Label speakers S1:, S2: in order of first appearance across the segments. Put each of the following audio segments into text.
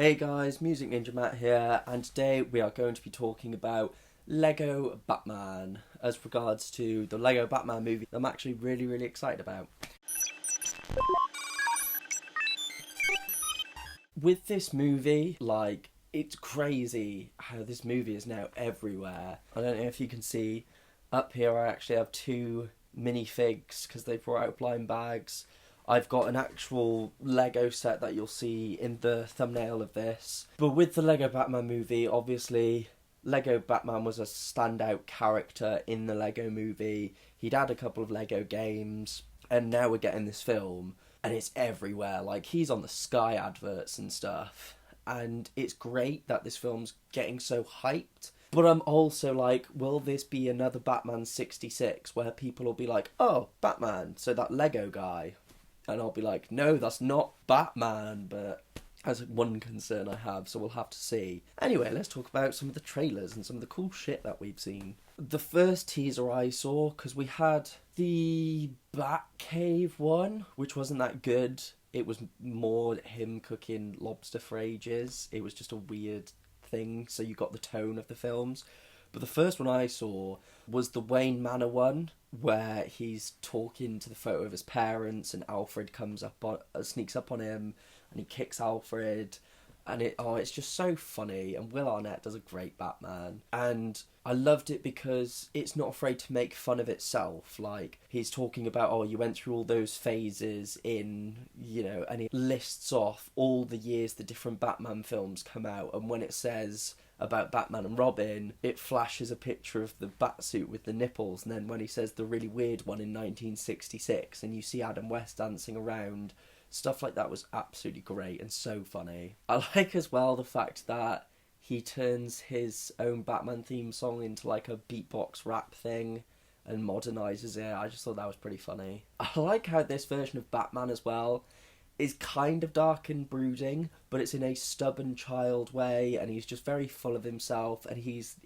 S1: Hey guys, Music Ninja Matt here, and today we are going to be talking about Lego Batman as regards to the Lego Batman movie I'm actually really excited about. With this movie, it's crazy how this movie is now everywhere. I don't know if you can see up here, I actually have two minifigs because they brought out blind bags. I've got an actual Lego set that you'll see in the thumbnail of this. But with the Lego Batman movie, obviously, Lego Batman was a standout character in the Lego movie. He'd had a couple of Lego games, and now we're getting this film, and it's everywhere. Like, he's on the Sky adverts and stuff. And it's great that this film's getting so hyped. But I'm also like, will this be another Batman 66, where people will be like, oh, Batman, so that Lego guy. And I'll be like, no, that's not Batman, but that's one concern I have, so we'll have to see. Anyway, let's talk about some of the trailers and some of the cool shit that we've seen. The first teaser I saw, because we had the Batcave one, which wasn't that good. It was more him cooking lobster for ages. It was just a weird thing, so you got the tone of the films. But the first one I saw was the Wayne Manor one, where he's talking to the photo of his parents, and Alfred sneaks up on him, and he kicks Alfred, and it's just so funny. And Will Arnett does a great Batman, and I loved it because it's not afraid to make fun of itself. Like, he's talking about, oh, you went through all those phases and he lists off all the years the different Batman films come out, and when it says about Batman and Robin, it flashes a picture of the Batsuit with the nipples, and then when he says the really weird one in 1966, and you see Adam West dancing around, stuff like that was absolutely great and so funny. I like as well the fact that he turns his own Batman theme song into like a beatbox rap thing and modernises it. I just thought that was pretty funny. I like how this version of Batman as well is kind of dark and brooding, but it's in a stubborn child way, and he's just very full of himself, and he's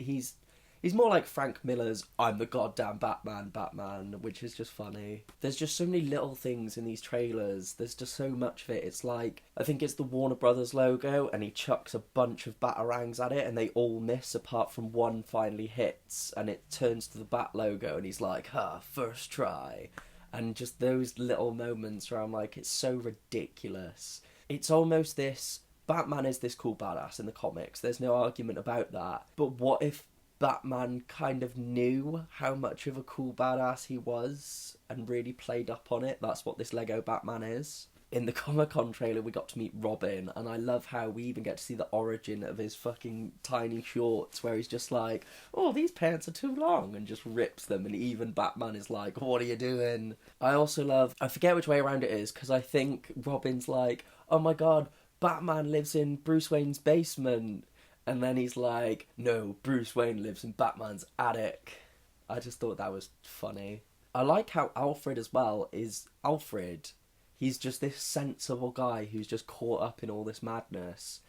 S1: more like Frank Miller's I'm the goddamn Batman, which is just funny. There's just so many little things in these trailers. There's just so much of it. It's like, I think it's the Warner Brothers logo, and he chucks a bunch of batarangs at it, and they all miss apart from one finally hits, and it turns to the Bat logo, and he's like, first try. And just those little moments where I'm like, it's so ridiculous. It's almost this, Batman is this cool badass in the comics. There's no argument about that. But what if Batman kind of knew how much of a cool badass he was and really played up on it? That's what this Lego Batman is. In the Comic-Con trailer, we got to meet Robin, and I love how we even get to see the origin of his fucking tiny shorts, where he's just like, oh, these pants are too long, and just rips them, and even Batman is like, what are you doing? I also love, I forget which way around it is, because I think Robin's like, oh my god, Batman lives in Bruce Wayne's basement, and then he's like, no, Bruce Wayne lives in Batman's attic. I just thought that was funny. I like how Alfred as well is Alfred. He's just this sensible guy who's just caught up in all this madness.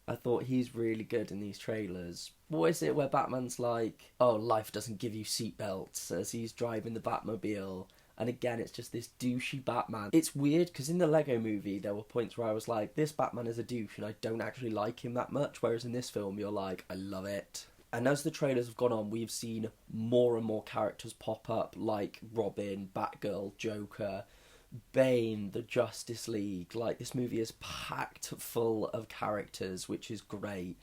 S1: I thought he's really good in these trailers. What is it where Batman's like, oh, life doesn't give you seatbelts as he's driving the Batmobile? And again, it's just this douchey Batman. It's weird, because in the Lego movie, there were points where I was like, this Batman is a douche, and I don't actually like him that much. Whereas in this film, you're like, I love it. And as the trailers have gone on, we've seen more and more characters pop up, like Robin, Batgirl, Joker, Bane, the Justice League. Like, this movie is packed full of characters, which is great.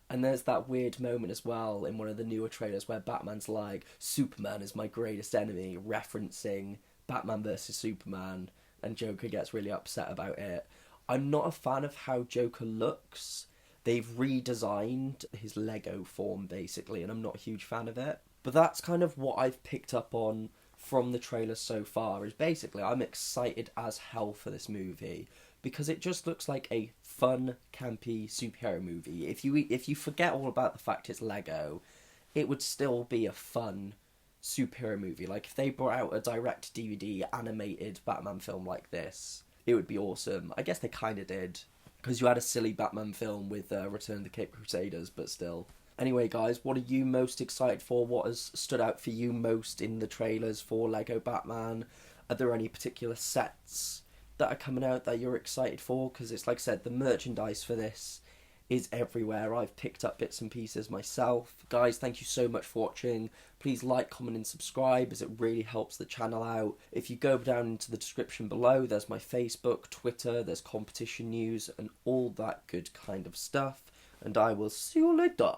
S1: And there's that weird moment as well in one of the newer trailers where Batman's like, Superman is my greatest enemy, referencing Batman vs Superman, and Joker gets really upset about it. I'm not a fan of how Joker looks. They've redesigned his Lego form, basically, and I'm not a huge fan of it. But that's kind of what I've picked up on from the trailer so far, is basically I'm excited as hell for this movie, because it just looks like a fun, campy superhero movie. If you forget all about the fact it's Lego, it would still be a fun superhero movie. Like, if they brought out a direct DVD animated Batman film like this, it would be awesome. I guess they kind of did, because you had a silly Batman film with Return of the Cape Crusaders, but still. Anyway, guys, what are you most excited for? What has stood out for you most in the trailers for Lego Batman? Are there any particular sets that are coming out that you're excited for? Because it's, like I said, the merchandise for this is everywhere. I've picked up bits and pieces myself. Guys, thank you so much for watching. Please like, comment and subscribe, as it really helps the channel out. If you go down into the description below, there's my Facebook, Twitter, there's competition news and all that good kind of stuff. And I will see you later.